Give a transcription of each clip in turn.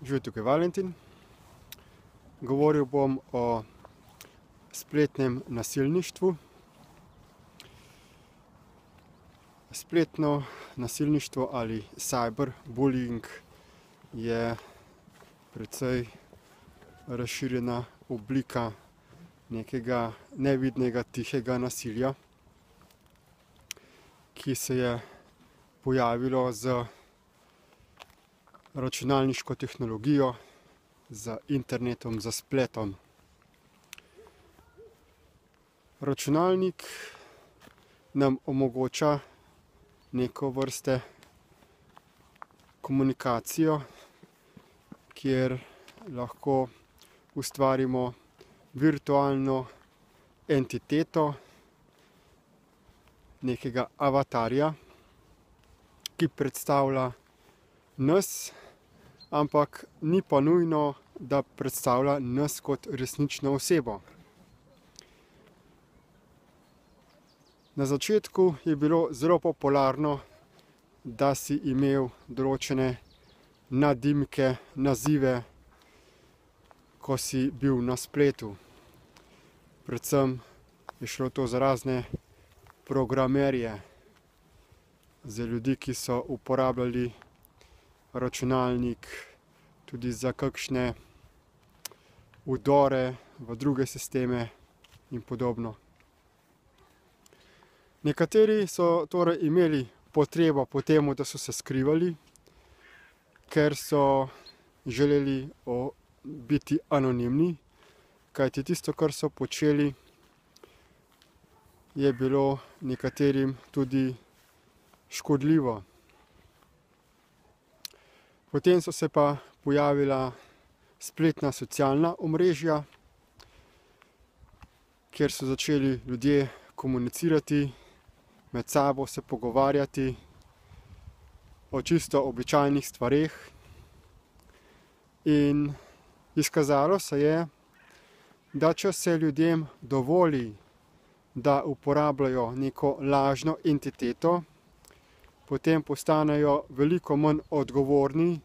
Živijo, tukaj Valentin. Govoril bom o spletnem nasilništvu. Spletno nasilništvo ali cyberbullying je precej razširjena oblika nekega nevidnega, tihega nasilja, ki se je pojavilo z računalniško tehnologijo, z internetom, z spletom. Računalnik nam omogoča neko vrste komunikacijo, kjer lahko ustvarimo virtualno entiteto, nekega avatarja, ki predstavlja nas, ampak ni pa nujno, da predstavlja nas kot resnično osebo. Na začetku je bilo zelo popularno, da si imel določene nadimke, nazive, ko si bil na spletu. Predvsem je šlo to za razne programerje, za ljudi, ki so uporabljali računalnik tudi za kakšne vdore v druge sisteme in podobno. Nekateri so torej imeli potrebo po tem, da so se skrivali, ker so želeli biti anonimni, kajti tisto, kar so počeli, je bilo nekaterim tudi škodljivo. Potem so se pa pojavila spletna socialna omrežja, kjer so začeli ljudje komunicirati, med sabo se pogovarjati o čisto običajnih stvareh. In izkazalo se je, da če se ljudem dovoli, da uporabljajo neko lažno entiteto, potem postanejo veliko manj odgovorni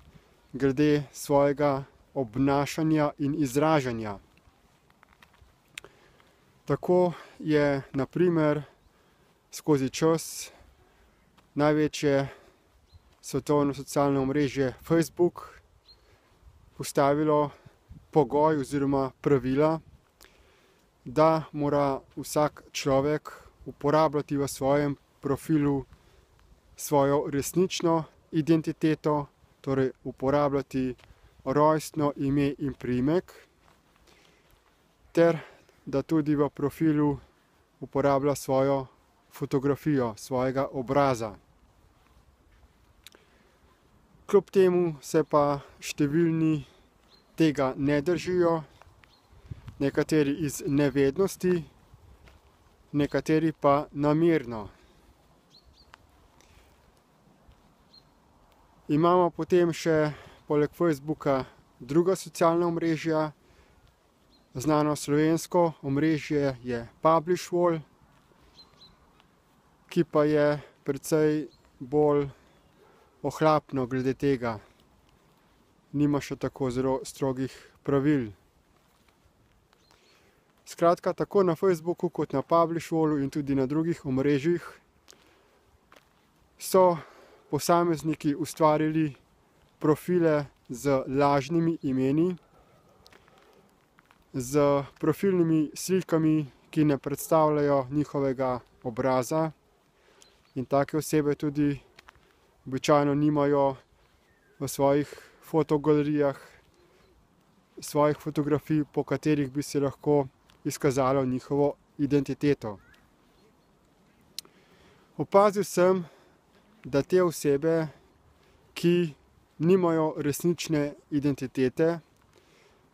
glede svojega obnašanja in izražanja. Tako je, na primer, skozi čas največje svetovno socialno omrežje Facebook postavilo pogoj oziroma pravila, da mora vsak človek uporabljati v svojem profilu svojo resnično identiteto, torej uporabljati rojstno ime in priimek, ter da tudi v profilu uporablja svojo fotografijo, svojega obraza. Kljub temu se pa številni tega ne držijo, nekateri iz nevednosti, nekateri pa namerno. Imamo potem še poleg Facebooka druga socialna omrežja. Znano slovensko omrežje je Publishwall, ki pa je precej bolj ohlapno glede tega. Nima še tako zelo strogih pravil. Skratka, tako na Facebooku kot na Publishwallu in tudi na drugih omrežjih so posamezniki ustvarili profile z lažnimi imeni, z profilnimi slikami, ki ne predstavljajo njihovega obraza, in take osebe tudi običajno nimajo v svojih fotogalerijah svojih fotografij, po katerih bi se lahko izkazalo njihovo identiteto. Opazil sem, da te osebe, ki nimajo resnične identitete,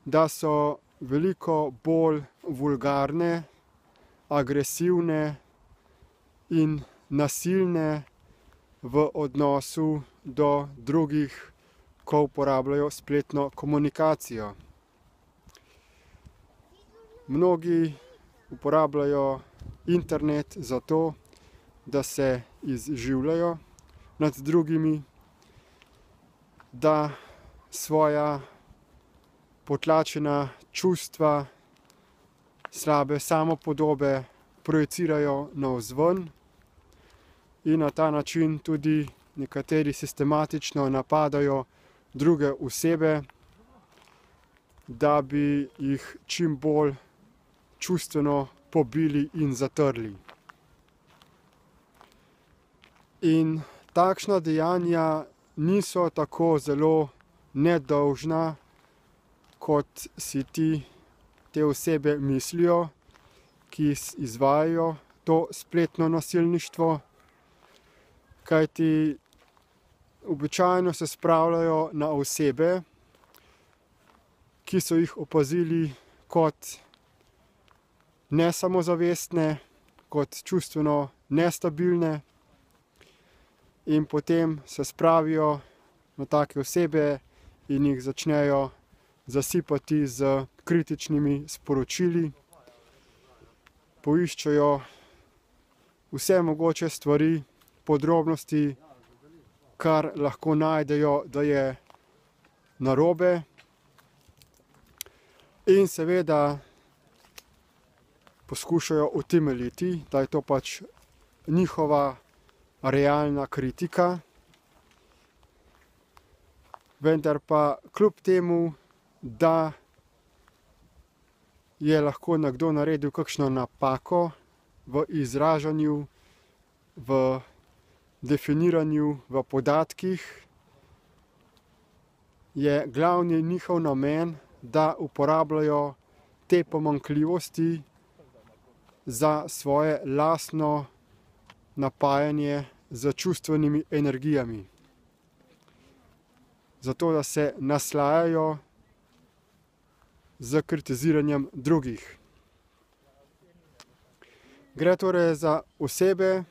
da so veliko bolj vulgarne, agresivne in nasilne v odnosu do drugih, ko uporabljajo spletno komunikacijo. Mnogi uporabljajo internet zato, da se izživljajo nad drugimi, da svoja potlačena čustva, slabe samopodobe projicirajo navzven in na ta način tudi nekateri sistematično napadajo druge osebe, da bi jih čim bolj čustveno pobili in zatrli. In takšna dejanja niso tako zelo nedolžna, kot si te osebe mislijo, ki izvajajo to spletno nasilništvo, kajti običajno se spravljajo na osebe, ki so jih opazili kot nesamozavestne, kot čustveno nestabilne, in potem se spravijo na take osebe in jih začnejo zasipati z kritičnimi sporočili. Poiščejo vse mogoče stvari, podrobnosti, kar lahko najdejo, da je narobe. In seveda poskušajo utemeljiti, da je to pač njihova realna kritika. Vendar pa kljub temu, da je lahko nekdo naredil kakšno napako v izražanju, v definiranju, v podatkih, je glavni njihov namen, da uporabljajo te pomanjkljivosti za svoje lastno napajanje z čustvenimi energijami. Zato, da se naslajajo z kritiziranjem drugih. Gre torej za osebe,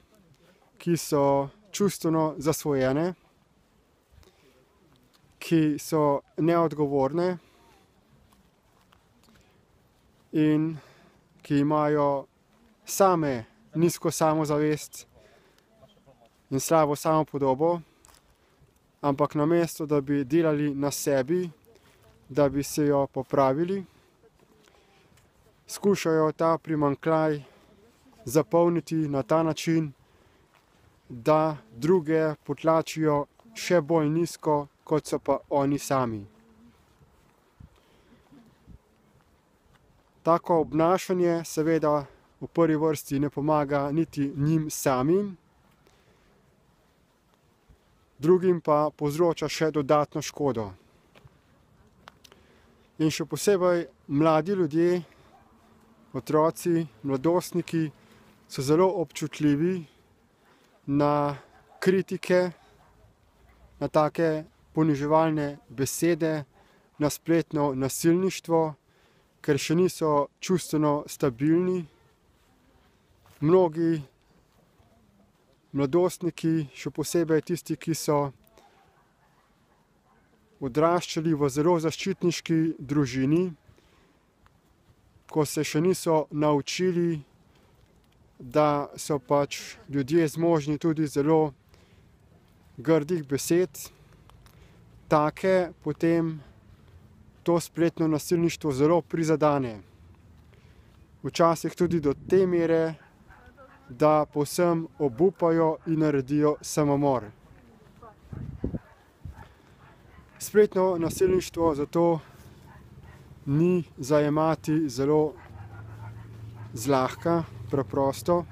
ki so čustveno zasvojene, ki so neodgovorne in ki imajo same nizko samozavest in slabo samopodobo, ampak namesto, da bi delali na sebi, da bi se jo popravili, skušajo ta primanjkljaj zapolniti na ta način, da druge potlačijo še bolj nizko, kot so pa oni sami. Tako obnašanje seveda v prvi vrsti ne pomaga niti njim samim, drugim pa povzroča še dodatno škodo. In še posebej mladi ljudje, otroci, mladostniki so zelo občutljivi na kritike, na take poniževalne besede, na spletno nasilništvo, ker še niso čustveno stabilni. Mnogi mladostniki, še posebej tisti, ki so odraščali v zelo zaščitniški družini, ko se še niso naučili, da so pač ljudje zmožni tudi zelo grdih besed, take potem to spletno nasilništvo zelo prizadene. Včasih tudi do te mere, da povsem obupajo in naredijo samomor. Spletno nasilništvo zato ni zajemati zelo zlahka, preprosto,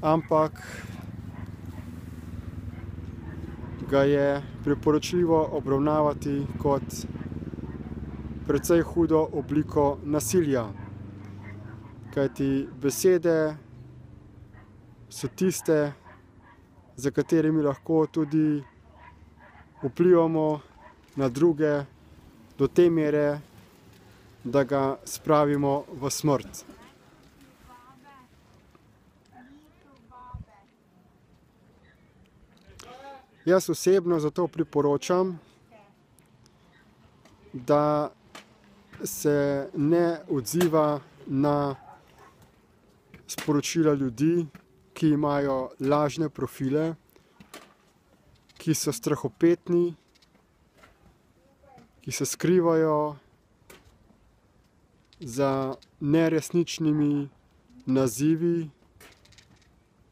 ampak ga je priporočljivo obravnavati kot precej hudo obliko nasilja. Kajti besede so tiste, za katerimi lahko tudi vplivamo na druge do te mere, da ga spravimo v smrt. Jaz osebno zato priporočam, da se ne odziva na sporočila ljudi, ki imajo lažne profile, ki so strahopetni, ki se skrivajo za neresničnimi nazivi,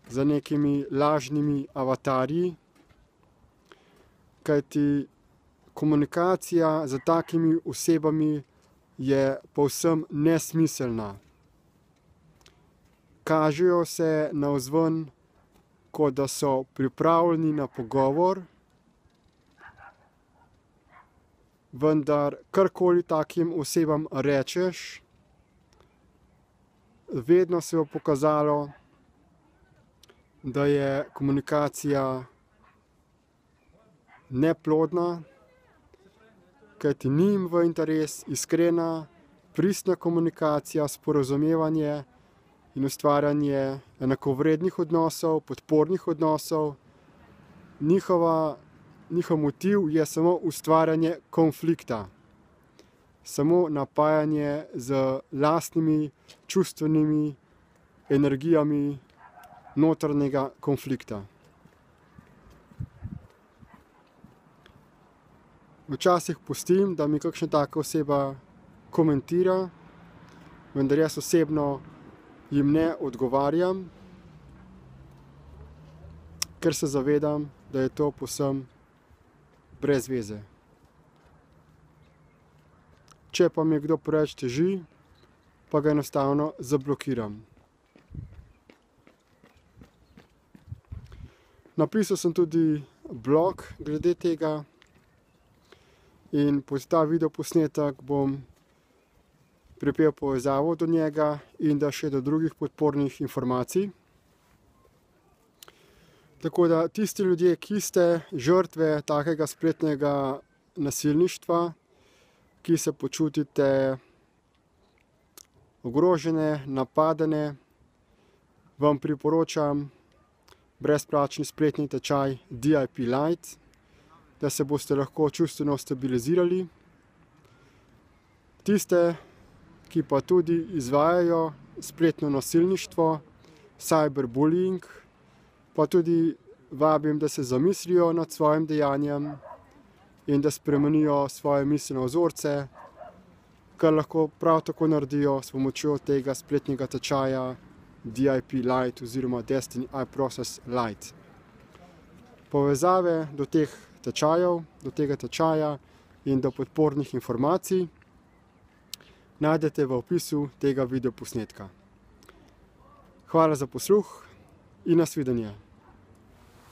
za nekimi lažnimi avatarji, kajti komunikacija z takimi osebami je povsem nesmiselna. Kažejo se navzven, kot da so pripravljeni na pogovor, vendar karkoli takim osebam rečeš, vedno se bo pokazalo, da je komunikacija neplodna, kajti ni jim v interes iskrena, pristna komunikacija, sporazumevanje in ustvarjanje enakovrednih odnosov, podpornih odnosov. Njihov motiv je samo ustvarjanje konflikta, samo napajanje z lastnimi čustvenimi energijami notranjega konflikta. Včasih pustim, da mi kakšna taka oseba komentira, vendar jaz osebno jim ne odgovarjam, ker se zavedam, da je to povsem brez veze. Če pa mi kdo preveč teži, pa ga enostavno zablokiram. Napisal sem tudi blog glede tega in pod ta videoposnetek bom pripel povezavo do njega in da še do drugih podpornih informacij. Tako da tisti ljudje, ki ste žrtve takega spletnega nasilništva, ki se počutite ogrožene, napadene, vam priporočam brezplačni spletni tečaj DIP Light, da se boste lahko čustveno stabilizirali. Tiste, ki pa tudi izvajajo spletno nasilništvo, cyberbullying, pa tudi vabim, da se zamislijo nad svojim dejanjem in da spremenijo svoje miselne vzorce, kar lahko prav tako naredijo s pomočjo tega spletnega tečaja DIP Light oziroma Destiny iProcess Light. Povezave do teh tečajev, do tega tečaja in do podpornih informacij najdete v opisu tega videoposnetka. Hvala za posluh in nasvidenje.